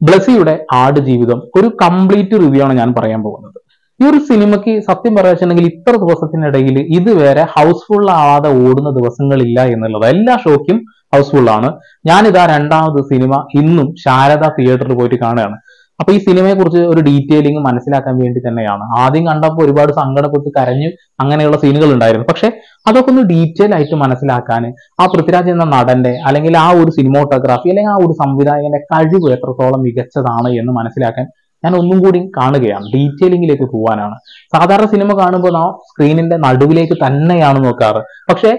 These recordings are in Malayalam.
ബ്ലസ്സിയുടെ ആടുജീവിതം ഒരു കംപ്ലീറ്റ് റിവ്യൂ ആണ് ഞാൻ പറയാൻ പോകുന്നത്. ഈ ഒരു സിനിമയ്ക്ക് സത്യം പറയുകയാണെങ്കിൽ ഇത്ര ദിവസത്തിനിടയിൽ ഇതുവരെ ഹൗസ്ഫുൾ ആവാതെ ഓടുന്ന ദിവസങ്ങളില്ല എന്നുള്ളത്. എല്ലാ ഷോയ്ക്കും ഹൗസ്ഫുൾ ആണ്. ഞാനിതാ രണ്ടാമത് സിനിമ ഇന്നും ശാരദ തിയേറ്ററിൽ പോയിട്ട് കാണുകയാണ്. അപ്പൊ ഈ സിനിമയെ കുറിച്ച് ഒരു ഡീറ്റെയിലിംഗ് മനസ്സിലാക്കാൻ വേണ്ടി തന്നെയാണ്. ആദ്യം കണ്ടപ്പോൾ ഒരുപാട് സങ്കടപ്പെട്ട് കരഞ്ഞു അങ്ങനെയുള്ള സീനുകൾ ഉണ്ടായിരുന്നു. പക്ഷെ അതൊക്കെ ഒന്ന് ഡീറ്റെയിൽ ആയിട്ട് മനസ്സിലാക്കാൻ ആ പൃഥ്വിരാജ് എന്ന നടന്റെ അല്ലെങ്കിൽ ആ ഒരു സിനിമോട്ടോഗ്രാഫി അല്ലെങ്കിൽ ആ ഒരു സംവിധായകന്റെ കഴിവ് എത്രത്തോളം മികച്ചതാണ് എന്ന് മനസ്സിലാക്കാൻ ഞാൻ ഒന്നും കൂടി കാണുകയാണ്. ഡീറ്റെയിലിംഗിലേക്ക് പോകാനാണ്. സാധാരണ സിനിമ കാണുമ്പോൾ ആ സ്ക്രീനിന്റെ നടുവിലേക്ക് തന്നെയാണ് നോക്കാറ്. പക്ഷെ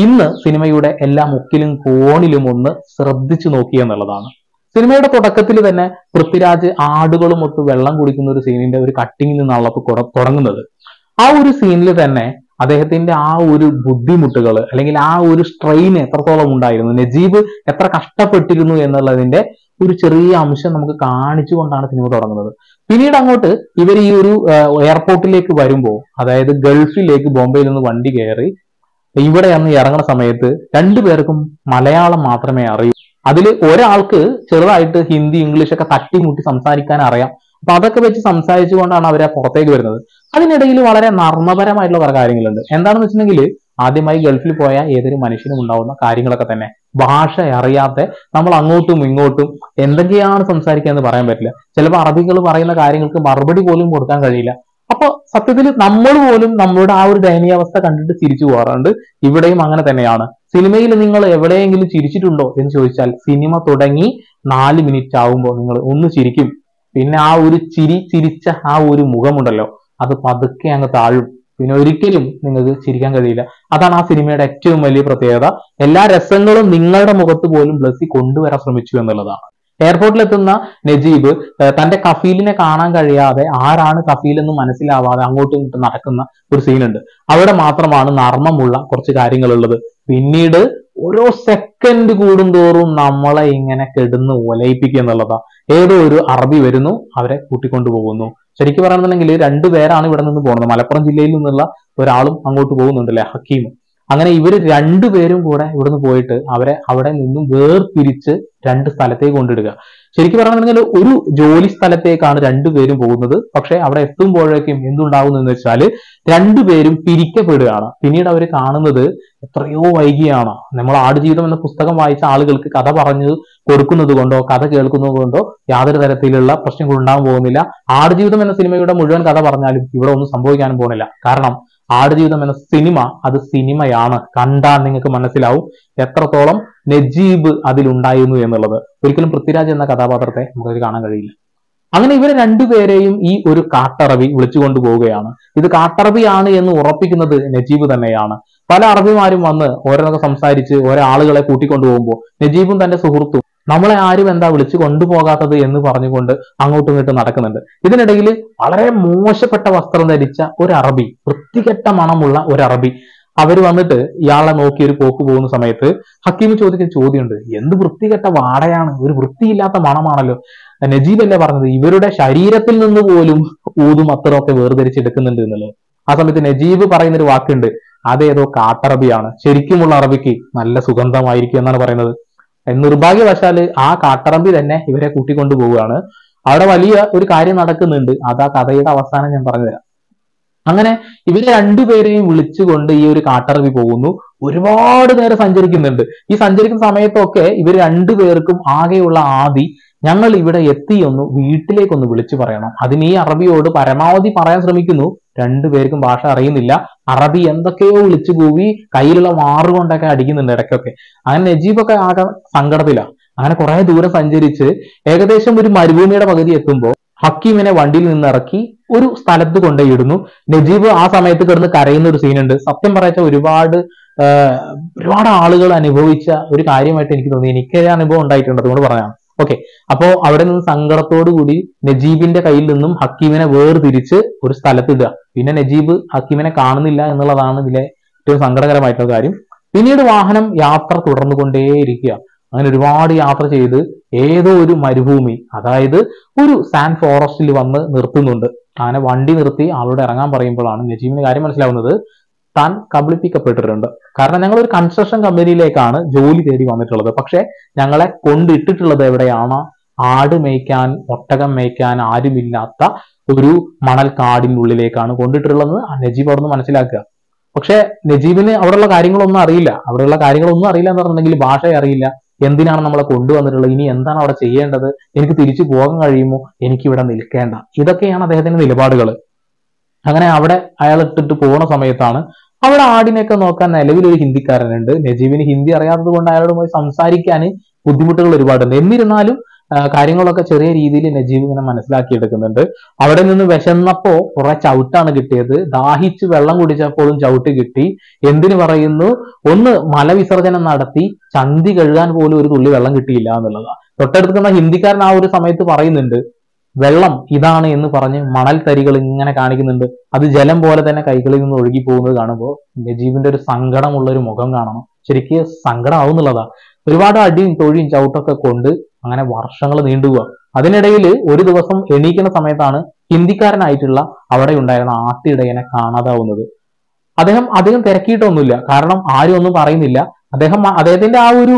ഇന്ന് സിനിമയുടെ എല്ലാ മുക്കിലും കോണിലും ഒന്ന് ശ്രദ്ധിച്ചു നോക്കി എന്നുള്ളതാണ്. സിനിമയുടെ തുടക്കത്തിൽ തന്നെ പൃഥ്വിരാജ് ആടുകളും ഒത്ത് വെള്ളം കുടിക്കുന്ന ഒരു സീനിന്റെ ഒരു കട്ടിങ്ങിൽ നിന്നാണ് തുടങ്ങുന്നത്. ആ ഒരു സീനിൽ തന്നെ അദ്ദേഹത്തിന്റെ ആ ഒരു ബുദ്ധിമുട്ടുകൾ അല്ലെങ്കിൽ ആ ഒരു സ്ട്രെയിൻ എത്രത്തോളം ഉണ്ടായിരുന്നു, നജീബ് എത്ര കഷ്ടപ്പെട്ടിരുന്നു എന്നുള്ളതിന്റെ ഒരു ചെറിയ അംശം നമുക്ക് കാണിച്ചുകൊണ്ടാണ് സിനിമ തുടങ്ങുന്നത്. പിന്നീട് അങ്ങോട്ട് ഇവർ ഈ ഒരു എയർപോർട്ടിലേക്ക് വരുമ്പോൾ, അതായത് ഗൾഫിലേക്ക് ബോംബെയിൽ നിന്ന് വണ്ടി കയറി ഇവിടെ അന്ന് ഇറങ്ങുന്ന സമയത്ത് രണ്ടുപേർക്കും മലയാളം മാത്രമേ അറിയൂ. അതിൽ ഒരാൾക്ക് ചെറുതായിട്ട് ഹിന്ദി ഇംഗ്ലീഷ് ഒക്കെ തട്ടിമുട്ടി സംസാരിക്കാൻ അറിയാം. അപ്പൊ അതൊക്കെ വെച്ച് സംസാരിച്ചുകൊണ്ടാണ് അവരെ പുറത്തേക്ക് വരുന്നത്. അതിനിടയിൽ വളരെ നർമ്മപരമായിട്ടുള്ള കുറെ കാര്യങ്ങളുണ്ട്. എന്താണെന്ന് വെച്ചിട്ടുണ്ടെങ്കിൽ ആദ്യമായി ഗൾഫിൽ പോയ ഏതൊരു മനുഷ്യനും ഉണ്ടാവുന്ന കാര്യങ്ങളൊക്കെ തന്നെ ഭാഷ അറിയാതെ നമ്മൾ അങ്ങോട്ടും ഇങ്ങോട്ടും എന്തൊക്കെയാണ് സംസാരിക്കുക എന്ന് പറയാൻ പറ്റില്ല. ചിലപ്പോൾ അറബികൾ പറയുന്ന കാര്യങ്ങൾക്ക് മറുപടി പോലും കൊടുക്കാൻ കഴിയില്ല. അപ്പൊ സത്യത്തിൽ നമ്മൾ പോലും നമ്മളുടെ ആ ഒരു ദയനീയാവസ്ഥ കണ്ടിട്ട് ചിരിച്ചു പോകാറുണ്ട്. ഇവിടെയും അങ്ങനെ തന്നെയാണ്. സിനിമയിൽ നിങ്ങൾ എവിടെയെങ്കിലും ചിരിച്ചിട്ടുണ്ടോ എന്ന് ചോദിച്ചാൽ സിനിമ തുടങ്ങി 4 മിനിറ്റ് ആവുമ്പോൾ നിങ്ങൾ ഒന്ന് ചിരിക്കും. പിന്നെ ആ ഒരു ചിരിച്ച ആ ഒരു മുഖമുണ്ടല്ലോ, അത് പതുക്കെ അങ്ങ് താഴും. പിന്നെ ഒരിക്കലും നിങ്ങൾക്ക് ചിരിക്കാൻ കഴിയില്ല. അതാണ് ആ സിനിമയുടെ ഏറ്റവും വലിയ പ്രത്യേകത. എല്ലാ രസങ്ങളും നിങ്ങളുടെ മുഖത്ത് പോലും ബ്ലസ്സി കൊണ്ടുവരാൻ ശ്രമിച്ചു എന്നുള്ളതാണ്. എയർപോർട്ടിലെത്തുന്ന നജീബ് തന്റെ കഫീലിനെ കാണാൻ കഴിയാതെ ആരാണ് കഫീൽ എന്ന് മനസ്സിലാവാതെ അങ്ങോട്ടും ഇങ്ങോട്ടും നടക്കുന്ന ഒരു സീനുണ്ട്. അവിടെ മാത്രമാണ് നർമ്മമുള്ള കുറച്ച് കാര്യങ്ങളുള്ളത്. പിന്നീട് ഓരോ സെക്കൻഡ് കൂടുന്തോറും നമ്മളെ ഇങ്ങനെ കെടുന്ന് ഒലയിപ്പിക്കുക എന്നുള്ളതാ. ഏതോ ഒരു അറബി വരുന്നു, അവരെ കൂട്ടിക്കൊണ്ടു പോകുന്നു. ശരിക്കും പറയുന്നുണ്ടെങ്കിൽ 2 പേരാണ് ഇവിടെ നിന്ന് പോകുന്നത്. മലപ്പുറം ജില്ലയിൽ നിന്നുള്ള ഒരാളും അങ്ങോട്ട് പോകുന്നുണ്ടല്ലേ, ഹക്കീം. അങ്ങനെ ഇവര് 2 പേരും കൂടെ ഇവിടുന്ന് പോയിട്ട് അവരെ അവിടെ നിന്നും വേർതിരിച്ച് 2 സ്ഥലത്തേക്ക് കൊണ്ടിടുക. ശരിക്കും പറഞ്ഞിട്ടുണ്ടെങ്കിൽ ഒരു ജോലി സ്ഥലത്തേക്കാണ് 2 പേരും പോകുന്നത്. പക്ഷെ അവിടെ എത്തുമ്പോഴേക്കും എന്തുണ്ടാവുന്നു എന്ന് വെച്ചാൽ 2 പേരും പിരിക്കപ്പെടുകയാണ്. പിന്നീട് അവർ കാണുന്നത് എത്രയോ വൈകിയാണ്. നമ്മൾ ആടുജീവിതം എന്ന പുസ്തകം വായിച്ച ആളുകൾക്ക് കഥ പറഞ്ഞു കൊടുക്കുന്നത് കൊണ്ടോ കഥ കേൾക്കുന്നത് കൊണ്ടോ യാതൊരു തരത്തിലുള്ള പ്രശ്നങ്ങൾ ഉണ്ടാകാൻ പോകുന്നില്ല. ആടുജീവിതം എന്ന സിനിമയുടെ മുഴുവൻ കഥ പറഞ്ഞാലും ഇവിടെ ഒന്നും സംഭവിക്കാനും പോകുന്നില്ല. കാരണം ആടുജീവിതം എന്ന സിനിമ അത് സിനിമയാണ്. കണ്ടാൽ നിങ്ങൾക്ക് മനസ്സിലാവും എത്രത്തോളം നജീബ് അതിലുണ്ടായിരുന്നു എന്നുള്ളത്. ഒരിക്കലും പൃഥ്വിരാജ് എന്ന കഥാപാത്രത്തെ നമുക്ക് കാണാൻ കഴിയില്ല. അങ്ങനെ ഇവരെ 2 പേരെയും ഈ ഒരു കാട്ടറബി വിളിച്ചുകൊണ്ട് പോവുകയാണ്. ഇത് കാട്ടറബിയാണ് എന്ന് ഉറപ്പിക്കുന്നത് നജീബ് തന്നെയാണ്. പല അറബിമാരും വന്ന് ഓരോന്നൊക്കെ സംസാരിച്ച് ഓരോ ആളുകളെ കൂട്ടിക്കൊണ്ടു പോകുമ്പോൾ നജീബും തന്റെ സുഹൃത്തും നമ്മളെ ആരും എന്താ വിളിച്ചു കൊണ്ടുപോകാത്തത് എന്ന് പറഞ്ഞുകൊണ്ട് അങ്ങോട്ടും ഇങ്ങോട്ടും നടക്കുന്നുണ്ട്. ഇതിനിടയിൽ വളരെ മോശപ്പെട്ട വസ്ത്രം ധരിച്ച ഒരു അറബി, വൃത്തികെട്ട മണമുള്ള ഒരു അറബി, അവർ വന്നിട്ട് ഇയാളെ നോക്കി ഒരു പോക്ക് പോകുന്ന സമയത്ത് ഹക്കീം ചോദിക്കുന്ന ചോദ്യമുണ്ട്, എന്ത് വൃത്തികെട്ട വാടയാണ്, ഒരു വൃത്തിയില്ലാത്ത മണമാണല്ലോ. നജീബ് അല്ലേ പറഞ്ഞത് ഇവരുടെ ശരീരത്തിൽ നിന്ന് പോലും ഊതും അത്തറൊക്കെ വേർതിരിച്ചെടുക്കുന്നുണ്ട് എന്നുള്ളത്. ആ സമയത്ത് നജീബ് പറയുന്ന ഒരു വാക്കുണ്ട്, അതേതോ കാട്ടറബിയാണ്, ശരിക്കുമുള്ള അറബിക്ക് നല്ല സുഗന്ധമായിരിക്കും എന്നാണ് പറയുന്നത്. നിർഭാഗ്യവശാല് ആ കാട്ടറബി തന്നെ ഇവരെ കൂട്ടിക്കൊണ്ടു പോവുകയാണ്. അവിടെ വലിയ ഒരു കാര്യം നടക്കുന്നുണ്ട്. അതാ കഥയുടെ അവസാനം ഞാൻ പറഞ്ഞുതരാം. അങ്ങനെ ഇവരെ 2 പേരെയും വിളിച്ചുകൊണ്ട് ഈ ഒരു കാട്ടറബി പോകുന്നു. ഒരുപാട് നേരം സഞ്ചരിക്കുന്നുണ്ട്. ഈ സഞ്ചരിക്കുന്ന സമയത്തൊക്കെ ഇവർ 2 പേർക്കും ആകെയുള്ള ആദി, ഞങ്ങൾ ഇവിടെ എത്തിയൊന്ന് വീട്ടിലേക്കൊന്ന് വിളിച്ചു പറയണം. അതിന് ഈ അറബിയോട് പരമാവധി പറയാൻ ശ്രമിക്കുന്നു. 2 പേർക്കും ഭാഷ അറിയുന്നില്ല. അറബി എന്തൊക്കെയോ വിളിച്ചു കൂവി കയ്യിലുള്ള മാറുകൊണ്ടൊക്കെ അടിക്കുന്നുണ്ട് ഇടയ്ക്കൊക്കെ. അങ്ങനെ നജീബൊക്കെ ആകെ സങ്കടത്തിലാണ്. അങ്ങനെ കുറെ ദൂരം സഞ്ചരിച്ച് ഏകദേശം ഒരു മരുഭൂമിയുടെ പകുതി എത്തുമ്പോൾ ഹക്കീമിനെ വണ്ടിയിൽ നിന്ന് ഇറക്കി ഒരു സ്ഥലത്ത് കൊണ്ടുപോയിടുന്നു. നജീബ് ആ സമയത്ത് കിടന്ന് കരയുന്ന ഒരു സീനുണ്ട്. സത്യം പറയച്ച ഒരുപാട് ആളുകൾ അനുഭവിച്ച ഒരു കാര്യമായിട്ട് എനിക്ക് തോന്നി. എനിക്ക് അനുഭവം ഉണ്ടായിട്ടുണ്ട്, അതുകൊണ്ട് പറയാം. ഓക്കെ, അപ്പോ അവിടെ നിന്ന് സങ്കടത്തോടു കൂടി നജീബിന്റെ കയ്യിൽ നിന്നും ഹക്കീമിനെ വേർതിരിച്ച് ഒരു സ്ഥലത്ത് ഇടുക. പിന്നെ നജീബ് ഹക്കീമിനെ കാണുന്നില്ല എന്നുള്ളതാണ് ഇതിലെ ഏറ്റവും സങ്കടകരമായിട്ടുള്ള കാര്യം. പിന്നീട് വാഹനം യാത്ര തുടർന്നുകൊണ്ടേയിരിക്കുക. അങ്ങനെ ഒരുപാട് യാത്ര ചെയ്ത് ഏതോ ഒരു മരുഭൂമി, അതായത് ഒരു സാൻഡ് ഫോറസ്റ്റിൽ വന്ന് നിർത്തുന്നുണ്ട്. അങ്ങനെ വണ്ടി നിർത്തി ആളോട് ഇറങ്ങാൻ പറയുമ്പോഴാണ് നജീബിന് കാര്യം മനസ്സിലാവുന്നത്, താൻ കബളിപ്പിക്കപ്പെട്ടിട്ടുണ്ട്. കാരണം ഞങ്ങൾ ഒരു കൺസ്ട്രക്ഷൻ കമ്പനിയിലേക്കാണ് ജോലി തേടി വന്നിട്ടുള്ളത്. പക്ഷെ ഞങ്ങളെ കൊണ്ടിട്ടിട്ടുള്ളത് എവിടെയാണ്? ആട് മേയ്ക്കാൻ ഒട്ടകം മേയ്ക്കാൻ ആരുമില്ലാത്ത ഒരു മണൽ കാടിനുള്ളിലേക്കാണ് കൊണ്ടിട്ടുള്ളത്. നജീബ് അവിടെ നിന്ന് മനസ്സിലാക്കുക. പക്ഷെ നജീബിന് അവിടെയുള്ള കാര്യങ്ങളൊന്നും അറിയില്ല. അവിടെയുള്ള കാര്യങ്ങളൊന്നും അറിയില്ല എന്ന് പറഞ്ഞിട്ടുണ്ടെങ്കിൽ ഭാഷ അറിയില്ല, എന്തിനാണ് നമ്മളെ കൊണ്ടുവന്നിട്ടുള്ളത്, ഇനി എന്താണ് അവിടെ ചെയ്യേണ്ടത്, എനിക്ക് തിരിച്ചു പോകാൻ കഴിയുമോ, എനിക്ക് ഇവിടെ നിൽക്കേണ്ട, ഇതൊക്കെയാണ് അദ്ദേഹത്തിന്റെ നിലപാടുകൾ. അങ്ങനെ അവിടെ അയാൾ ഇട്ടിട്ട് പോകുന്ന സമയത്താണ് അവിടെ ആടിനെയൊക്കെ നോക്കാൻ നിലവിലൊരു ഹിന്ദിക്കാരനുണ്ട്. നജീബിന് ഹിന്ദി അറിയാത്തത് കൊണ്ട് അയാളോട് പോയി സംസാരിക്കാൻ ബുദ്ധിമുട്ടുകൾ ഒരുപാടുണ്ട്. എന്നിരുന്നാലും കാര്യങ്ങളൊക്കെ ചെറിയ രീതിയിൽ നജീബ് ഇങ്ങനെ മനസ്സിലാക്കിയെടുക്കുന്നുണ്ട്. അവിടെ നിന്ന് വിശന്നപ്പോ കുറെ ചവിട്ടാണ് കിട്ടിയത്, ദാഹിച്ച് വെള്ളം കുടിച്ചപ്പോഴും ചവിട്ട് കിട്ടി. എന്തിനു പറയുന്നു, ഒന്ന് മലവിസർജനം നടത്തി ചന്തി കഴുകാൻ പോലും ഒരു തുള്ളി വെള്ളം കിട്ടിയില്ല എന്നുള്ളതാണ്. തൊട്ടടുത്തുന്ന ഹിന്ദിക്കാരൻ ആ ഒരു സമയത്ത് പറയുന്നുണ്ട്, വെള്ളം ഇതാണ് എന്ന് പറഞ്ഞ് മണൽ തരികൾ ഇങ്ങനെ കാണിക്കുന്നുണ്ട്. അത് ജലം പോലെ തന്നെ കൈകളിൽ നിന്ന് ഒഴുകി പോകുന്നത് കാണുമ്പോൾ നജീബിന്റെ ഒരു സങ്കടമുള്ള ഒരു മുഖം കാണണം. ശരിക്ക് സങ്കടം ആവുന്നുള്ളതാ. ഒരുപാട് അടിയും തൊഴിയും ചവിട്ടൊക്കെ കൊണ്ട് അങ്ങനെ വർഷങ്ങൾ നീണ്ടുപോവുക. അതിനിടയിൽ ഒരു ദിവസം എണീക്കുന്ന സമയത്താണ് ഹിന്ദിക്കാരനായിട്ടുള്ള അവിടെ ഉണ്ടായിരുന്ന ആട്ടിടയനെ കാണാതാവുന്നത്. അദ്ദേഹം തിരക്കിയിട്ടൊന്നുമില്ല, കാരണം ആരും ഒന്നും പറയുന്നില്ല. അദ്ദേഹത്തിന്റെ ആ ഒരു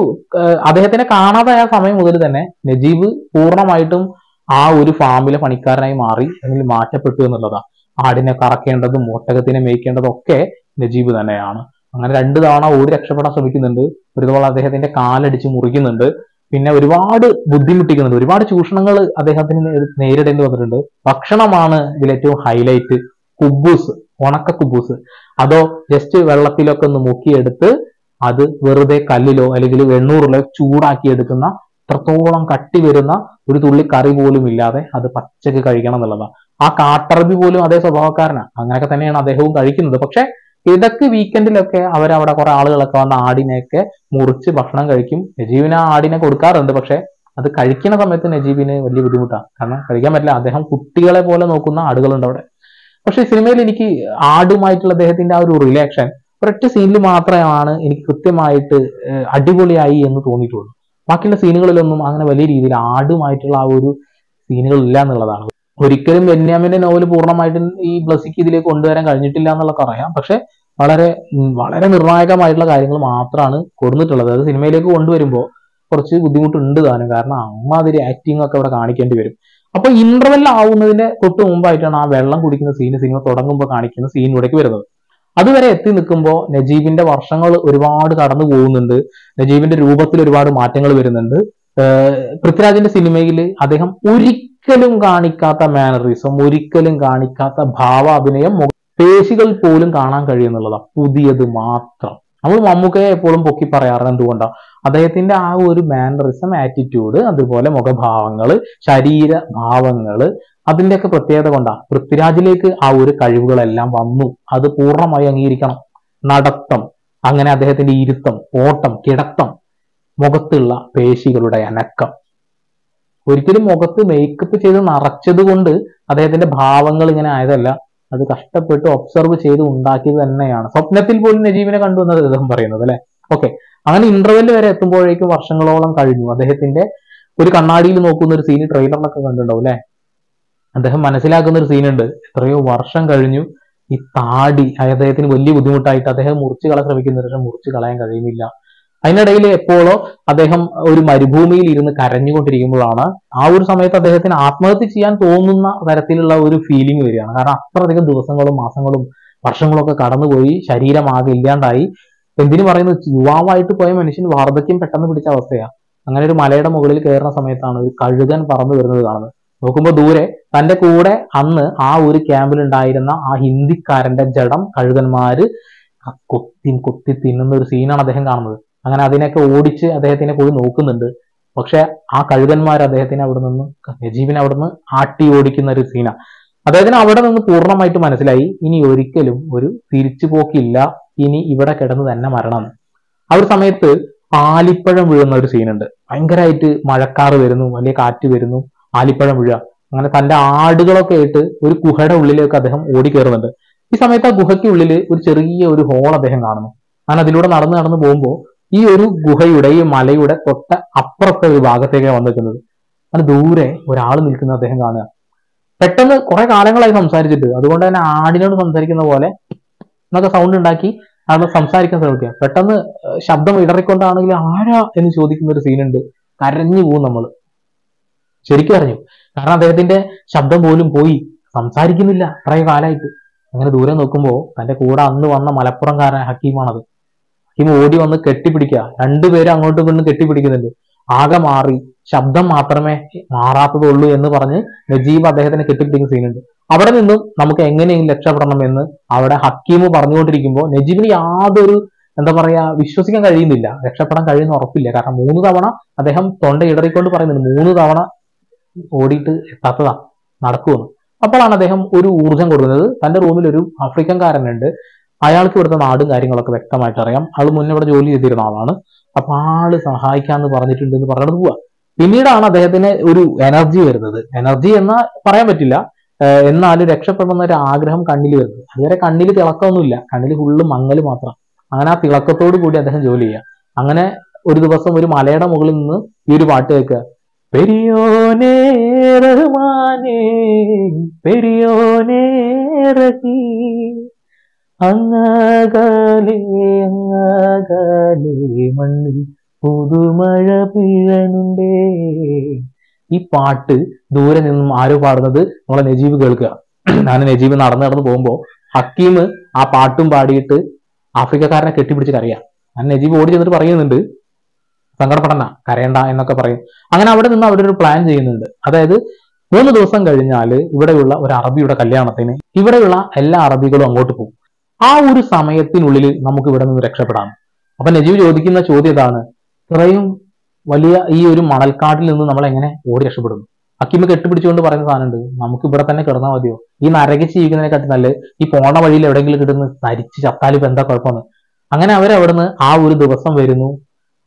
അദ്ദേഹത്തിനെ കാണാതായ സമയം മുതൽ തന്നെ നജീബ് പൂർണ്ണമായിട്ടും ആ ഒരു ഫാമിലെ പണിക്കാരനായി മാറി, അല്ലെങ്കിൽ മാറ്റപ്പെട്ടു എന്നുള്ളതാണ്. ആടിനെ കറക്കേണ്ടതും ഒട്ടകത്തിനെ മേയ്ക്കേണ്ടതും ഒക്കെ നജീബ് തന്നെയാണ്. അങ്ങനെ 2 തവണ ഓടി രക്ഷപ്പെടാൻ ശ്രമിക്കുന്നുണ്ട്. ഒരു തവണ അദ്ദേഹത്തിന്റെ കാലടിച്ച് മുറിക്കുന്നുണ്ട്. പിന്നെ ഒരുപാട് ബുദ്ധിമുട്ടിക്കുന്നുണ്ട്. ഒരുപാട് ചൂഷണങ്ങൾ അദ്ദേഹത്തിന് നേരിടേണ്ടി വന്നിട്ടുണ്ട്. ഭക്ഷണമാണ് ഇതിലേറ്റവും ഹൈലൈറ്റ്. കുബൂസ്, ഉണക്ക കുബൂസ്, അതോ ജസ്റ്റ് വെള്ളത്തിലൊക്കെ ഒന്ന് മുക്കിയെടുത്ത് അത് വെറുതെ കല്ലിലോ അല്ലെങ്കിൽ വെണ്ണൂറിലോ ചൂടാക്കി എടുക്കുന്ന അത്രത്തോളം കട്ടി വരുന്ന ഒരു തുള്ളി കറി പോലും ഇല്ലാതെ അത് പച്ചക്ക് കഴിക്കണം എന്നുള്ളതാണ്. ആ കാട്ടറബി പോലും അതേ സ്വഭാവക്കാരനാണ്. അങ്ങനെയൊക്കെ തന്നെയാണ് അദ്ദേഹവും കഴിക്കുന്നത്. പക്ഷെ ഇടയ്ക്ക് വീക്കെൻഡിലൊക്കെ അവരവിടെ കുറെ ആളുകളൊക്കെ വന്ന് ആടിനെയൊക്കെ മുറിച്ച് ഭക്ഷണം കഴിക്കും. നജീബിന് ആ ആടിനെ കൊടുക്കാറുണ്ട്. പക്ഷെ അത് കഴിക്കുന്ന സമയത്ത് നജീബിന് വലിയ ബുദ്ധിമുട്ടാണ്, കാരണം കഴിക്കാൻ പറ്റില്ല. അദ്ദേഹം കുട്ടികളെ പോലെ നോക്കുന്ന ആടുകളുണ്ട് അവിടെ. പക്ഷെ സിനിമയിൽ എനിക്ക് ആടുമായിട്ടുള്ള അദ്ദേഹത്തിന്റെ ആ ഒരു റിലേഷൻ ഒരൊറ്റ സീനിൽ മാത്രമാണ് എനിക്ക് കൃത്യമായിട്ട് അടിപൊളിയായി എന്ന് തോന്നിയിട്ടുള്ളൂ. ബാക്കിയുള്ള സീനുകളിലൊന്നും അങ്ങനെ വലിയ രീതിയിൽ ആടുമായിട്ടുള്ള ആ ഒരു സീനുകൾ ഇല്ല എന്നുള്ളതാണ്. ഒരിക്കലും ബെന്യാമിന്റെ നോവൽ പൂർണ്ണമായിട്ടും ഈ ബ്ലസ്സിക്ക് ഇതിലേക്ക് കൊണ്ടുവരാൻ കഴിഞ്ഞിട്ടില്ല എന്നുള്ളതൊക്കെ അറിയാം. പക്ഷെ വളരെ വളരെ നിർണായകമായിട്ടുള്ള കാര്യങ്ങൾ മാത്രമാണ് കൊടുത്തിട്ടുള്ളത്. അത് സിനിമയിലേക്ക് കൊണ്ടുവരുമ്പോൾ കുറച്ച് ബുദ്ധിമുട്ടുണ്ട് താനും, കാരണം അമ്മാതിരി ആക്ടിങ് ഒക്കെ അവിടെ കാണിക്കേണ്ടി വരും. അപ്പൊ ഇന്റർവെൽ ആവുന്നതിന്റെ തൊട്ട് മുമ്പായിട്ടാണ് ആ വെള്ളം കുടിക്കുന്ന സിനിമ തുടങ്ങുമ്പോൾ കാണിക്കുന്ന സീൻ ഇവിടേക്ക് വരുന്നത്. അതുവരെ എത്തി നിൽക്കുമ്പോൾ നജീബിന്റെ വർഷങ്ങൾ ഒരുപാട് കടന്നു പോകുന്നുണ്ട്. നജീബിന്റെ രൂപത്തിൽ ഒരുപാട് മാറ്റങ്ങൾ വരുന്നുണ്ട്. പൃഥ്വിരാജിന്റെ സിനിമയിൽ അദ്ദേഹം ഒരിക്കലും കാണിക്കാത്ത മാനറിസം, ഒരിക്കലും കാണിക്കാത്ത ഭാവാഭിനയം, പേശികൾ പോലും കാണാൻ കഴിയുന്നുള്ളതാണ്. പുതിയത് മാത്രം. നമ്മൾ മമ്മൂക്കയെ എപ്പോഴും പൊക്കി പറയാറുണ്ട്. എന്തുകൊണ്ടാണ്? അദ്ദേഹത്തിന്റെ ആ ഒരു മാനറിസം, ആറ്റിറ്റ്യൂഡ്, അതുപോലെ മുഖഭാവങ്ങള്, ശരീരഭാവങ്ങള്, അതിന്റെയൊക്കെ പ്രത്യേകത കൊണ്ടാണ് പൃഥ്വിരാജിലേക്ക് ആ ഒരു കഴിവുകളെല്ലാം വന്നു. അത് പൂർണ്ണമായി അംഗീകരിക്കണം. നടത്തം, അങ്ങനെ അദ്ദേഹത്തിന്റെ ഇരുത്തം, ഓട്ടം, കിടത്തം, മുഖത്തുള്ള പേശികളുടെ അനക്കം. ഒരിക്കലും മുഖത്ത് മേക്കപ്പ് ചെയ്ത് നിറച്ചത് കൊണ്ട് അദ്ദേഹത്തിന്റെ ഭാവങ്ങൾ ഇങ്ങനെ ആയതല്ല. അത് കഷ്ടപ്പെട്ട് ഒബ്സർവ് ചെയ്ത് ഉണ്ടാക്കിയത് തന്നെയാണ്. സ്വപ്നത്തിൽ പോലും നജീബിനെ കണ്ടുവന്നത് അദ്ദേഹം പറയുന്നത് അല്ലെ. ഓക്കെ, അങ്ങനെ ഇന്റർവെല് വരെ എത്തുമ്പോഴേക്കും വർഷങ്ങളോളം കഴിഞ്ഞു. അദ്ദേഹത്തിന്റെ ഒരു കണ്ണാടിയിൽ നോക്കുന്ന ഒരു സീന് ട്രെയിലറിലൊക്കെ കണ്ടിട്ടുണ്ടാവും അല്ലെ. അദ്ദേഹം മനസ്സിലാക്കുന്ന ഒരു സീനുണ്ട്. എത്രയോ വർഷം കഴിഞ്ഞു, ഈ താടി അദ്ദേഹത്തിന് വലിയ ബുദ്ധിമുട്ടായിട്ട് അദ്ദേഹം മുറിച്ച് കളയാൻ ശ്രമിക്കുന്ന, പക്ഷെ മുറിച്ച് കളയാൻ കഴിയുന്നില്ല. അതിനിടയിൽ എപ്പോഴോ അദ്ദേഹം ഒരു മരുഭൂമിയിൽ ഇരുന്ന് കരഞ്ഞുകൊണ്ടിരിക്കുമ്പോഴാണ് ആ ഒരു സമയത്ത് അദ്ദേഹത്തിന് ആത്മഹത്യ ചെയ്യാൻ തോന്നുന്ന തരത്തിലുള്ള ഒരു ഫീലിംഗ് വരികയാണ്. കാരണം അത്രയധികം ദിവസങ്ങളും മാസങ്ങളും വർഷങ്ങളും ഒക്കെ കടന്നുപോയി, ശരീരമാകെ ഇല്ലാണ്ടായി. എന്തിനു പറയുന്നത്, യുവാവായിട്ട് പോയ മനുഷ്യൻ വാർദ്ധക്യം പെട്ടെന്ന് പിടിച്ച അവസ്ഥയാണ്. അങ്ങനെ ഒരു മലയുടെ മുകളിൽ കയറുന്ന സമയത്താണ് ഒരു കഴുകൻ പറന്നു വരുന്നത് കാണുന്നത്. നോക്കുമ്പോൾ ദൂരെ തന്റെ കൂടെ അന്ന് ആ ഒരു ക്യാമ്പിൽ ഉണ്ടായിരുന്ന ആ ഹിന്ദിക്കാരന്റെ ജഡം കഴുകന്മാര് കൊത്തി തിന്നുന്ന ഒരു സീനാണ് അദ്ദേഹം കാണുന്നത്. അങ്ങനെ അതിനൊക്കെ ഓടിച്ച് അദ്ദേഹത്തിനെ പോയി നോക്കുന്നുണ്ട്. പക്ഷെ ആ കഴുകന്മാർ അദ്ദേഹത്തിന് അവിടെ നിന്ന്, നജീബിനെ അവിടെ നിന്ന് ആട്ടി ഓടിക്കുന്ന ഒരു സീനാണ്. അദ്ദേഹത്തിന് അവിടെ നിന്ന് പൂർണ്ണമായിട്ട് മനസ്സിലായി, ഇനി ഒരിക്കലും ഒരു തിരിച്ചുപോക്കില്ല, ഇനി ഇവിടെ കിടന്ന് തന്നെ മരണം. ആ ഒരു സമയത്ത് ആലിപ്പഴം വീഴുന്ന ഒരു സീനുണ്ട്. ഭയങ്കരമായിട്ട് മഴക്കാറ് വരുന്നു, വലിയ കാറ്റ് വരുന്നു, ആലിപ്പഴം വീഴുക. അങ്ങനെ തന്റെ ആടുകളൊക്കെ ആയിട്ട് ഒരു ഗുഹയുടെ ഉള്ളിലേക്ക് അദ്ദേഹം ഓടി കയറുന്നുണ്ട്. ഈ സമയത്ത് ആ ഗുഹയ്ക്ക് ഉള്ളിൽ ഒരു ചെറിയ ഒരു ഹോൾ അദ്ദേഹം കാണുന്നു. അങ്ങനെ അതിലൂടെ നടന്ന് പോകുമ്പോൾ ഈ ഒരു ഗുഹയുടെ, ഈ മലയുടെ തൊട്ട അപ്പുറത്തെ ഒരു ഭാഗത്തേക്കാണ് വന്നിരിക്കുന്നത്. അത് ദൂരെ ഒരാൾ നിൽക്കുന്നത് അദ്ദേഹം കാണുക. പെട്ടെന്ന് കുറെ കാലങ്ങളായി സംസാരിച്ചിട്ട്, അതുകൊണ്ട് തന്നെ ആടിനോട് സംസാരിക്കുന്ന പോലെ എന്നൊക്കെ സൗണ്ട് ഉണ്ടാക്കി അത് സംസാരിക്കാൻ ശ്രമിക്കുക. പെട്ടെന്ന് ശബ്ദം ഇടറിക്കൊണ്ടാണെങ്കിൽ ആരാ എന്ന് ചോദിക്കുന്ന ഒരു സീനുണ്ട്. കരഞ്ഞു പോകും നമ്മള്. ശരിക്കും അറിഞ്ഞു. കാരണം അദ്ദേഹത്തിന്റെ ശബ്ദം പോലും പോയി, സംസാരിക്കുന്നില്ല കുറെ കാലമായിട്ട്. അങ്ങനെ ദൂരെ നോക്കുമ്പോൾ തന്റെ കൂടെ അന്ന് വന്ന മലപ്പുറംകാരൻ ഹക്കീമാണത്. ഹക്കീം ഓടി വന്ന് കെട്ടിപ്പിടിക്കുക, രണ്ടുപേരും അങ്ങോട്ടും ഇങ്ങോട്ടും കെട്ടിപ്പിടിക്കുന്നുണ്ട്. ആകെ മാറി, ശബ്ദം മാത്രമേ മാറാത്തതുള്ളൂ എന്ന് പറഞ്ഞ് നജീബ് അദ്ദേഹത്തിനെ കെട്ടിപ്പിടിക്കുന്ന സീനുണ്ട്. അവിടെ നിന്നും നമുക്ക് എങ്ങനെയെങ്കിലും രക്ഷപ്പെടണം എന്ന് അവിടെ ഹക്കീം പറഞ്ഞുകൊണ്ടിരിക്കുമ്പോൾ നജീബിന് യാതൊരു എന്താ പറയാ വിശ്വസിക്കാൻ കഴിയുന്നില്ല, രക്ഷപ്പെടാൻ കഴിയുന്ന ഉറപ്പില്ല. കാരണം 3 തവണ അദ്ദേഹം തൊണ്ട ഇടറിക്കൊണ്ട് പറയുന്നുണ്ട് 3 തവണ ഓടിയിട്ട് എത്താത്തതാ, നടക്കുമെന്ന്. അപ്പോഴാണ് അദ്ദേഹം ഒരു ഊർജം കൊടുക്കുന്നത്. തന്റെ റൂമിൽ ഒരു ആഫ്രിക്കൻകാരനുണ്ട്, അയാൾക്ക് ഇവിടുത്തെ നാടും കാര്യങ്ങളൊക്കെ വ്യക്തമായിട്ട് അറിയാം. ആള് മുന്നേ ഇവിടെ ജോലി ചെയ്തിരുന്ന ആളാണ്. അപ്പൊ ആള് സഹായിക്കാന്ന് പറഞ്ഞിട്ടുണ്ട് എന്ന് പറഞ്ഞിട്ട് പോവാ. പിന്നീടാണ് അദ്ദേഹത്തിന് ഒരു എനർജി വരുന്നത്. എനർജി എന്ന് പറയാൻ പറ്റില്ല, എന്നാലും രക്ഷപ്പെടുന്ന ഒരു ആഗ്രഹം കണ്ണിൽ വരുന്നത്. അതുവരെ കണ്ണിൽ തിളക്കമൊന്നുമില്ല, കണ്ണിൽ ഫുള്ള് മങ്ങല് മാത്രം. അങ്ങനെ ആ തിളക്കത്തോടു കൂടി അദ്ദേഹം ജോലി ചെയ്യുക. അങ്ങനെ ഒരു ദിവസം ഒരു മലയുടെ മുകളിൽ നിന്ന് ഈ ഒരു പാട്ട് കേൾക്കുക, പെരിയോനേ റഹ്മാനേ പെരിയോനേ റഹീം അങ്ങകലെ അങ്ങകലെ മണ്ണിൽ പുതുമഴ പിഴനുണ്ടേ. ഈ പാട്ട് ദൂരെ നിന്നും ആരോ പാടുന്നത് നമ്മളെ നജീബ് കേൾക്കുക. ഞാൻ നജീബ് നടന്ന് നടന്ന് പോകുമ്പോ ഹക്കീം ആ പാട്ടും പാടിയിട്ട് ആഫ്രിക്കക്കാരനെ കെട്ടിപ്പിടിച്ച് കരയാം. ഞാൻ നജീബ് ഓടി ചെന്നിട്ട് പറയുന്നുണ്ട് സങ്കടപ്പെടണ്ട, കരയണ്ട എന്നൊക്കെ പറയും. അങ്ങനെ അവിടെ നിന്ന് അവരൊരു പ്ലാൻ ചെയ്യുന്നുണ്ട്. അതായത് 3 ദിവസം കഴിഞ്ഞാൽ ഇവിടെയുള്ള ഒരു അറബിയുടെ കല്യാണത്തിന് ഇവിടെയുള്ള എല്ലാ അറബികളും അങ്ങോട്ട് പോകും. ആ ഒരു സമയത്തിനുള്ളിൽ നമുക്ക് ഇവിടെ നിന്ന് രക്ഷപ്പെടാം. അപ്പൊ നജീബ് ചോദിക്കുന്ന ചോദ്യം ഇതാണ്, ഇത്രയും വലിയ ഈ ഒരു മണൽക്കാട്ടിൽ നിന്ന് നമ്മൾ എങ്ങനെ ഓടി രക്ഷപ്പെടുന്നു? ഹക്കീം കെട്ടിപ്പിടിച്ചുകൊണ്ട് പറയുന്ന സാധനമുണ്ട്, നമുക്ക് ഇവിടെ തന്നെ കിടന്നാൽ മതിയോ, ഈ നരകിച്ച് ജീവിക്കുന്നതിനെക്കാട്ടി നല്ല ഈ പോണ വഴിയിൽ എവിടെയെങ്കിലും കിടന്ന് തരിച്ച് ചത്താലിപ്പോ എന്താ കുഴപ്പമെന്ന്. അങ്ങനെ അവരവിടുന്ന് ആ ഒരു ദിവസം വരുന്നു,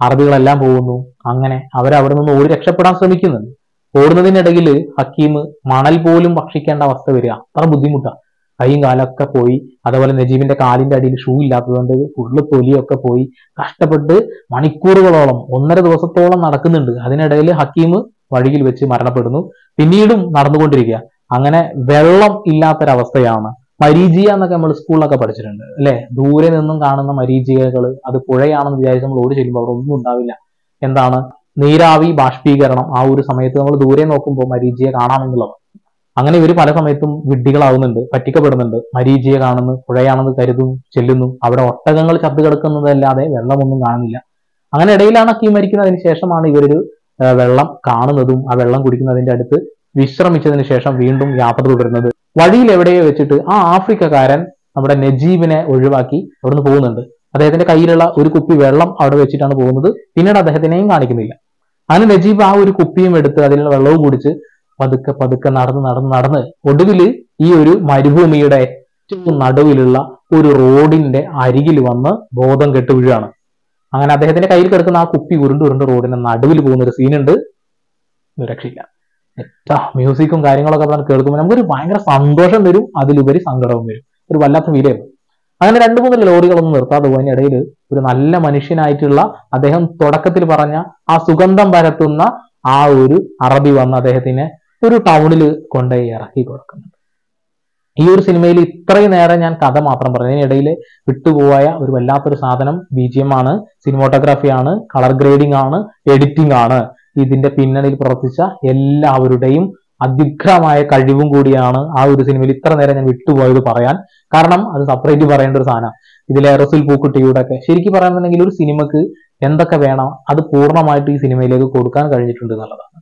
അറബികളെല്ലാം പോകുന്നു. അങ്ങനെ അവരവിടെ നിന്ന് ഓടി രക്ഷപ്പെടാൻ ശ്രമിക്കുന്നുണ്ട്. ഓടുന്നതിനിടയിൽ ഹക്കീം മണൽ പോലും ഭക്ഷിക്കേണ്ട അവസ്ഥ വരിക, അത്ര ബുദ്ധിമുട്ടാണ്. കൈയും കാലൊക്കെ പോയി. അതേപോലെ നജീബിന്റെ കാലിന്റെ അടിയിൽ ഷൂ ഇല്ലാത്തതുകൊണ്ട് ഫുള്ള് തൊലിയൊക്കെ പോയി. കഷ്ടപ്പെട്ട് മണിക്കൂറുകളോളം 1.5 ദിവസത്തോളം നടക്കുന്നുണ്ട്. അതിനിടയിൽ ഹക്കീം വഴിയിൽ വെച്ച് മരണപ്പെടുന്നു. പിന്നീടും നടന്നുകൊണ്ടിരിക്കുക. അങ്ങനെ വെള്ളം ഇല്ലാത്തൊരവസ്ഥയാണ്. മരീചിക എന്നൊക്കെ നമ്മൾ സ്കൂളിലൊക്കെ പഠിച്ചിട്ടുണ്ട് അല്ലെ? ദൂരെ നിന്നും കാണുന്ന മരീചികകൾ, അത് പുഴയാണെന്ന് വിചാരിച്ച് നമ്മൾ ഓടി ചെല്ലുമ്പോൾ അവിടെ ഒന്നും ഉണ്ടാവില്ല. എന്താണ് നീരാവി ബാഷ്പീകരണം. ആ ഒരു സമയത്ത് നമ്മൾ ദൂരെ നോക്കുമ്പോൾ മരീചിക കാണാമെന്നുള്ളത്. അങ്ങനെ ഇവർ പല സമയത്തും വിഡ്ഢികളാവുന്നുണ്ട്, പറ്റിക്കപ്പെടുന്നുണ്ട്. മരീചിക കാണുന്നു, പുഴയാണെന്ന് കരുതുന്നു, ചെല്ലുന്നു. അവിടെ ഒട്ടകങ്ങൾ ചത്തു കിടക്കുന്നതല്ലാതെ വെള്ളമൊന്നും കാണുന്നില്ല. അങ്ങനെ ഇടയിലാണ് ഹക്കീം മരിക്കുന്നതിന് ശേഷമാണ് ഇവരൊരു വെള്ളം കാണുന്നതും ആ വെള്ളം കുടിക്കുന്നതിന്റെ അടുത്ത് വിശ്രമിച്ചതിന് ശേഷം വീണ്ടും യാത്ര തുടരുന്നത്. വഴിയിൽ എവിടെയോ വെച്ചിട്ട് ആ ആഫ്രിക്കക്കാരൻ നമ്മുടെ നജീബിനെ ഒഴിവാക്കി അവിടുന്ന് പോകുന്നുണ്ട്. അദ്ദേഹത്തിന്റെ കയ്യിലുള്ള ഒരു കുപ്പി വെള്ളം അവിടെ വെച്ചിട്ടാണ് പോകുന്നത്. പിന്നീട് അദ്ദേഹത്തിനെയും കാണിക്കുന്നില്ല. അങ്ങനെ നജീബ് ആ ഒരു കുപ്പിയും എടുത്ത് അതിലുള്ള വെള്ളവും കുടിച്ച് പതുക്കെ പതുക്കെ നടന്ന് ഒടുവിൽ ഈ ഒരു മരുഭൂമിയുടെ ഏറ്റവും നടുവിലുള്ള ഒരു റോഡിന്റെ അരികിൽ വന്ന് ബോധം കെട്ട് വീഴുകയാണ്. അങ്ങനെ അദ്ദേഹത്തിന്റെ കയ്യിൽ കിടക്കുന്ന ആ കുപ്പി ഉരുണ്ട് റോഡിന്റെ നടുവിൽ പോകുന്ന ഒരു സീനുണ്ട്. രക്ഷയില്ല. മ്യൂസിക്കും കാര്യങ്ങളൊക്കെ കേൾക്കുമ്പോൾ നമുക്കൊരു ഭയങ്കര സന്തോഷം വരും, അതിലുപരി സങ്കടവും വരും. ഒരു വല്ലാത്ത ഫീലായിരുന്നു. അങ്ങനെ 2-3 ലോറികളൊന്നും നിർത്താതെ പോയതിന് ഇടയിൽ ഒരു നല്ല മനുഷ്യനായിട്ടുള്ള അദ്ദേഹം തുടക്കത്തിൽ പറഞ്ഞ ആ സുഗന്ധം പരത്തുന്ന ആ ഒരു അറബി വന്ന് അദ്ദേഹത്തിനെ ഒരു ടൗണിൽ കൊണ്ടുപോയി ഇറക്കി കൊടുക്കുന്നുണ്ട്. ഈ ഒരു സിനിമയിൽ ഇത്രയും നേരം ഞാൻ കഥ മാത്രം പറഞ്ഞു. അതിനിടയിൽ വിട്ടുപോയ ഒരു വല്ലാത്തൊരു സാധനം BGM ആണ്, സിനിമോട്ടോഗ്രാഫി ആണ്, കളർ ഗ്രേഡിംഗ് ആണ്, എഡിറ്റിംഗ് ആണ്. ഇതിന്റെ പിന്നണിയിൽ പ്രവർത്തിച്ച എല്ലാവരുടെയും അത്യുഗ്രമായ കഴിവും കൂടിയാണ് ആ ഒരു സിനിമയിൽ ഇത്ര നേരം ഞാൻ വിട്ടുപോയത് പറയാൻ. കാരണം അത് സെപ്പറേറ്റ് പറയേണ്ട ഒരു സാധനം. ഇതിലെ റസുൽ പൂക്കുട്ടിയുടെ ഒക്കെ ശരിക്കും പറയാന്നുണ്ടെങ്കിൽ ഒരു സിനിമക്ക് എന്തൊക്കെ വേണം അത് പൂർണ്ണമായിട്ട് ഈ സിനിമയിലേക്ക് കൊടുക്കാൻ കഴിഞ്ഞിട്ടുണ്ട് എന്നുള്ളതാണ്.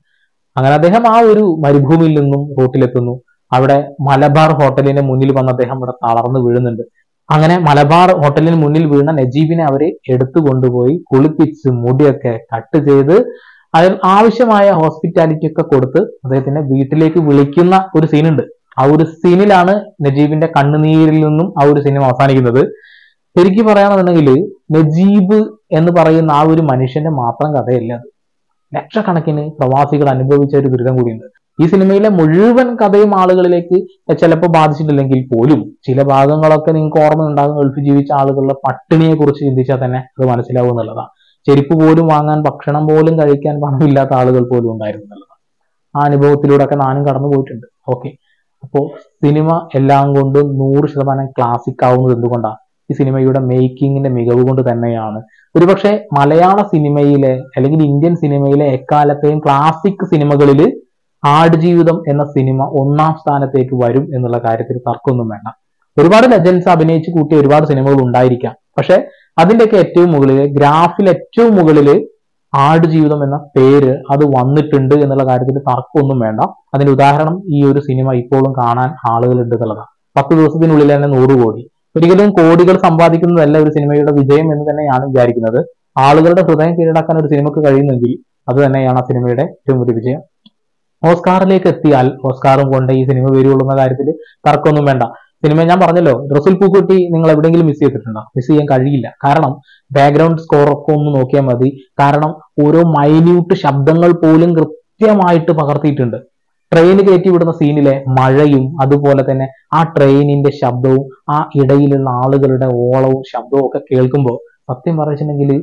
അങ്ങനെ അദ്ദേഹം ആ ഒരു മരുഭൂമിയിൽ നിന്നും റോട്ടിലെത്തുന്നു. അവിടെ മലബാർ ഹോട്ടലിന് മുന്നിൽ വന്ന് അദ്ദേഹം ഇവിടെ തളർന്നു വീഴുന്നുണ്ട്. അങ്ങനെ മലബാർ ഹോട്ടലിന് മുന്നിൽ വീണ നജീബിനെ അവരെ എടുത്തു കൊണ്ടുപോയി കുളിപ്പിച്ച് മുടിയൊക്കെ കട്ട് ചെയ്ത് അതിന് ആവശ്യമായ ഹോസ്പിറ്റാലിറ്റി ഒക്കെ കൊടുത്ത് അദ്ദേഹത്തിന്റെ വീട്ടിലേക്ക് വിളിക്കുന്ന ഒരു സീനുണ്ട്. ആ ഒരു സീനിലാണ് നജീബിന്റെ കണ്ണുനീരിൽ നിന്നും ആ ഒരു സിനിമ അവസാനിക്കുന്നത്. ശരിക്കും പറയാണെന്നുണ്ടെങ്കിൽ നജീബ് എന്ന് പറയുന്ന ആ ഒരു മനുഷ്യന്റെ മാത്രം കഥയല്ല അത്. ലക്ഷക്കണക്കിന് പ്രവാസികൾ അനുഭവിച്ച ഒരു ദുരിതം കൂടിയുണ്ട്. ഈ സിനിമയിലെ മുഴുവൻ കഥയും ആളുകളിലേക്ക് ചിലപ്പോൾ ബാധിച്ചിട്ടില്ലെങ്കിൽ പോലും ചില ഭാഗങ്ങളൊക്കെ നിങ്ങൾക്ക് ഓർമ്മ ഉണ്ടാകും. ഗൾഫ് ജീവിച്ച ആളുകളുടെ പട്ടിണിയെ കുറിച്ച് ചിന്തിച്ചാൽ തന്നെ അത് മനസ്സിലാവും എന്നുള്ളതാണ്. ചെരുപ്പ് പോലും വാങ്ങാൻ, ഭക്ഷണം പോലും കഴിക്കാൻ പണമില്ലാത്ത ആളുകൾ പോലും ഉണ്ടായിരുന്നു എന്നുള്ളതാണ്. ആ അനുഭവത്തിലൂടെ ഒക്കെ ഞാനും കടന്നു പോയിട്ടുണ്ട്. ഓക്കെ, അപ്പോൾ സിനിമ എല്ലാം കൊണ്ടും 100% ക്ലാസിക് ആവുന്നത് എന്തുകൊണ്ടാണ്? ഈ സിനിമയുടെ മേക്കിങ്ങിന്റെ മികവ് കൊണ്ട് തന്നെയാണ്. ഒരുപക്ഷെ മലയാള സിനിമയിലെ അല്ലെങ്കിൽ ഇന്ത്യൻ സിനിമയിലെ എക്കാലത്തെയും ക്ലാസിക് സിനിമകളിൽ ആടുജീവിതം എന്ന സിനിമ ഒന്നാം സ്ഥാനത്തേക്ക് വരും എന്നുള്ള കാര്യത്തിൽ തർക്കമൊന്നും വേണ്ട. ഒരുപാട് ലെജൻസ് അഭിനയിച്ച് കൂട്ടിയ ഒരുപാട് സിനിമകൾ ഉണ്ടായിരിക്കാം. പക്ഷെ അതിന്റെയൊക്കെ ഏറ്റവും മുകളിൽ, ഗ്രാഫിൽ ഏറ്റവും മുകളിൽ ആടുജീവിതം എന്ന പേര് അത് വന്നിട്ടുണ്ട് എന്നുള്ള കാര്യത്തിൽ തർക്കമൊന്നും വേണ്ട. അതിന്റെ ഉദാഹരണം ഈ ഒരു സിനിമ ഇപ്പോഴും കാണാൻ ആളുകളുണ്ട് എന്നുള്ളതാണ്. 10 ദിവസത്തിനുള്ളിൽ തന്നെ 100 കോടി. ഒരിക്കലും കോടികൾ സമ്പാദിക്കുന്നതല്ല ഒരു സിനിമയുടെ വിജയം എന്ന് തന്നെയാണ് വിചാരിക്കുന്നത്. ആളുകളുടെ ഹൃദയം കീഴടക്കാൻ ഒരു സിനിമക്ക് കഴിയുന്നെങ്കിൽ അത് തന്നെയാണ് ആ സിനിമയുടെ ഏറ്റവും വലിയ വിജയം. ഓസ്കാറിലേക്ക് എത്തിയാൽ ഓസ്കാറും കൊണ്ട് ഈ സിനിമ വരുള്ളൂ എന്ന കാര്യത്തിൽ തർക്കമൊന്നും വേണ്ട. സിനിമ ഞാൻ പറഞ്ഞല്ലോ, റസൂൽ പൂക്കുട്ടി നിങ്ങൾ എവിടെയെങ്കിലും മിസ് ചെയ്തിട്ടുണ്ടോ? മിസ് ചെയ്യാൻ കഴിയില്ല. കാരണം ബാക്ക്ഗ്രൗണ്ട് സ്കോർ ഒക്കെ ഒന്ന് നോക്കിയാൽ മതി. കാരണം ഓരോ മൈന്യൂട്ട് ശബ്ദങ്ങൾ പോലും കൃത്യമായിട്ട് പകർത്തിയിട്ടുണ്ട്. ട്രെയിൻ കയറ്റി വിടുന്ന സീനിലെ മഴയും അതുപോലെ തന്നെ ആ ട്രെയിനിന്റെ ശബ്ദവും ആ ഇടയിലുള്ള ആളുകളുടെ ഓളവും ശബ്ദവും ഒക്കെ കേൾക്കുമ്പോൾ സത്യം പറഞ്ഞിട്ടുണ്ടെങ്കിൽ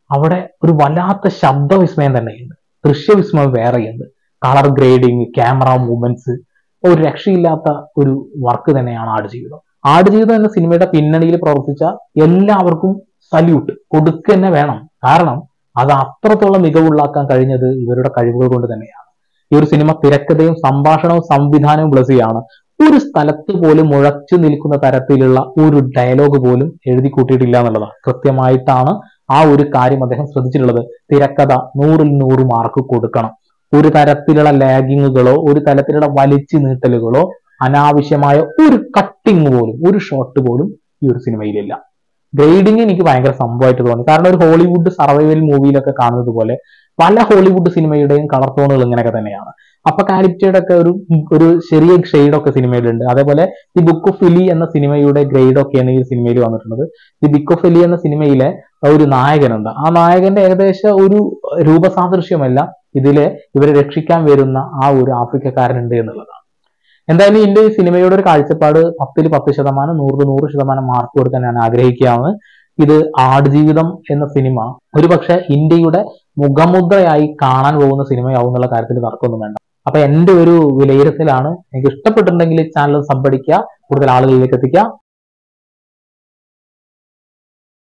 അവിടെ ഒരു വല്ലാത്ത ശബ്ദവിസ്മയം തന്നെയുണ്ട്. ദൃശ്യവിസ്മയം വേറെയുണ്ട്. കളർ ഗ്രേഡിങ്, ക്യാമറ മൂവ്മെന്റ്സ്, ഒരു രക്ഷയില്ലാത്ത ഒരു വർക്ക് തന്നെയാണ് ആടുജീവിതം. ആടുജീവിതം എന്ന സിനിമയുടെ പിന്നണിയിൽ പ്രവർത്തിച്ച എല്ലാവർക്കും സല്യൂട്ട് കൊടുക്കുക തന്നെ വേണം. കാരണം അത് അത്രത്തോളം മികവുള്ളാക്കാൻ കഴിഞ്ഞത് ഇവരുടെ കഴിവുകൾ കൊണ്ട് തന്നെയാണ്. ഈ ഒരു സിനിമ തിരക്കഥയും സംഭാഷണവും സംവിധാനവും ബ്ലസിയാണ്. ഒരു സ്ഥലത്ത് പോലും മുഴച്ചു നിൽക്കുന്ന തരത്തിലുള്ള ഒരു ഡയലോഗ് പോലും എഴുതി കൂട്ടിയിട്ടില്ല എന്നുള്ളതാണ്. കൃത്യമായിട്ടാണ് ആ ഒരു കാര്യം അദ്ദേഹം ശ്രദ്ധിച്ചിട്ടുള്ളത്. തിരക്കഥ 100ൽ 100 മാർക്ക് കൊടുക്കണം. ഒരു തരത്തിലുള്ള ലാഗിങ്ങുകളോ ഒരു തരത്തിലുള്ള വലിച്ചു നീട്ടലുകളോ അനാവശ്യമായ ഒരു കട്ടിങ് പോലും, ഒരു ഷോട്ട് പോലും ഈ ഒരു സിനിമയിലില്ല. ഗ്രേഡിങ് എനിക്ക് ഭയങ്കര സംഭവമായിട്ട് തോന്നി. കാരണം ഒരു ഹോളിവുഡ് സർവൈവൽ മൂവിയിലൊക്കെ കാണുന്നത് പോലെ പല ഹോളിവുഡ് സിനിമയുടെയും കളർ ടോണുകൾ ഇങ്ങനെയൊക്കെ തന്നെയാണ്. അപ്പക്കാലിപ്റ്റയുടെ ഒക്കെ ഒരു ചെറിയ ഷെയ്ഡൊക്കെ സിനിമയിലുണ്ട്. അതേപോലെ ദി ബുക്ക് ഓഫ് എലി എന്ന സിനിമയുടെ ഗ്രേഡൊക്കെയാണ് ഈ സിനിമയിൽ വന്നിട്ടുള്ളത്. ദി ബുക്ക് ഓഫ് എലി എന്ന സിനിമയിലെ ഒരു നായകനുണ്ട്. ആ നായകന്റെ ഏകദേശം ഒരു രൂപസാദൃശ്യമല്ല ഇതിലെ ഇവരെ രക്ഷിക്കാൻ വരുന്ന ആ ഒരു ആഫ്രിക്കക്കാരനുണ്ട് എന്നുള്ളതാണ്. എന്തായാലും ഇതിന്റെ ഈ സിനിമയുടെ ഒരു കാഴ്ചപ്പാട് 10ൽ 10%, 100ൽ 100% മാർക്ക് കൊടുക്കാൻ ഞാൻ ആഗ്രഹിക്കുകയാണ്. ഇത് ആടുജീവിതം എന്ന സിനിമ ഒരുപക്ഷെ ഇന്ത്യയുടെ മുഖമുദ്രയായി കാണാൻ പോകുന്ന സിനിമയാവും എന്നുള്ള കാര്യത്തിൽ തർക്കമൊന്നും വേണ്ട. അപ്പൊ എന്റെ ഒരു വിലയിരുത്തലാണ്. എനിക്ക് ഇഷ്ടപ്പെട്ടിട്ടുണ്ടെങ്കിൽ ചാനൽ സബ് അടിക്കുക, കൂടുതൽ ആളുകളിലേക്ക് എത്തിക്കുക.